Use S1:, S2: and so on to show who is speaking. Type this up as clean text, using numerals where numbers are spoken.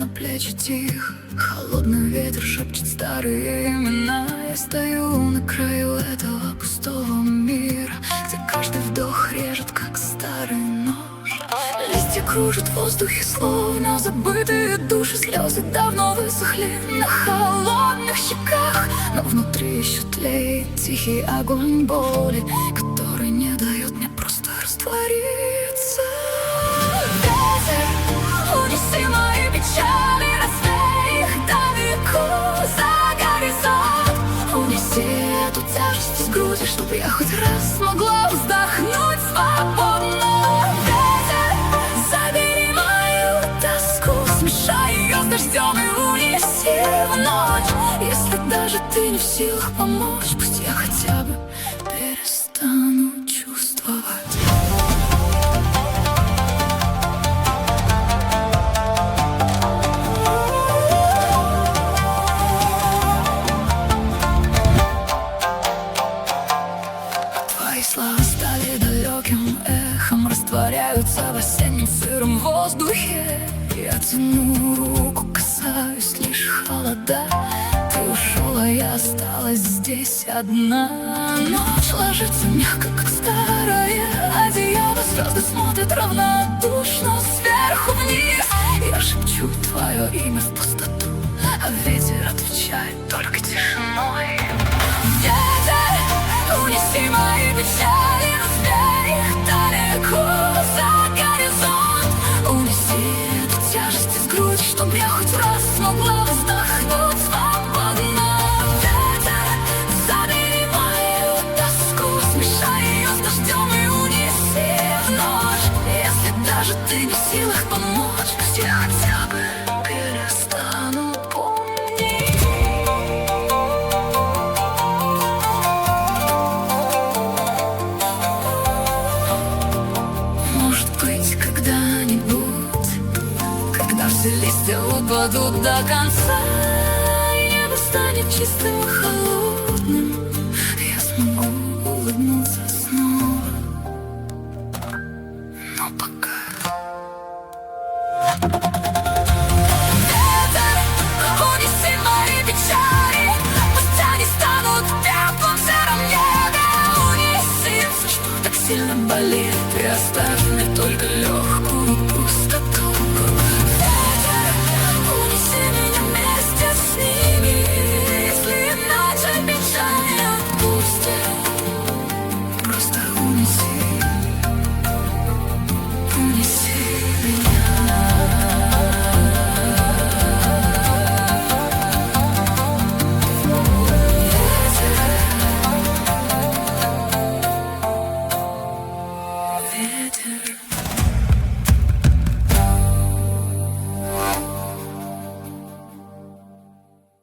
S1: на плечи тихо. Холодный ветер шепчет старые имена. Я стою на краю этого пустого мира, где каждый вдох режет, как старый нож. Листья кружат в воздухе, словно забытые души. Слезы давно высохли на холодных щеках, но внутри еще тлеет тихий огонь боли, который не дает мне просто раствориться. Ветер, унеси мои печали, развей их далеко за горизонт. Унеси эту тяжесть из груди, чтоб я хоть раз смогла вздохнуть свободно. Ветер, забери мою тоску, смешай ее с дождем и унеси в ночь. Если даже ты не в силах помочь, пусть я хотя бы перестану чувствовать. Твои слова стали далеким эхом, растворяются в осеннем сыром воздухе. Я тяну руку, касаюсь лишь холода. Ты ушел, а я осталась здесь одна. Ночь ложится мягко, как старое одеяло. Звезды смотрят равнодушно сверху вниз. Я шепчу твое имя в пустоту, а ветер отвечает только тишиной. Ветер, унеси мои печали, разбей их далеко за горизонт. Унеси эту тяжесть из груди, чтоб я хоть раз смогла вздохнуть свободно. Ветер, забери мою тоску, смешай ее с дождем и унеси в ночь. Если даже ты не в силах помочь, пусть я хотя бы перестану помнить. Может быть, когда-нибудь, когда все листья упадут до конца, и небо станет чистым и холодным, я смогу улыбнуться снова. Но пока ветер, унеси мои печали, пусть они станут пеплом в сером небе. Унеси все, что так сильно болит, и оставь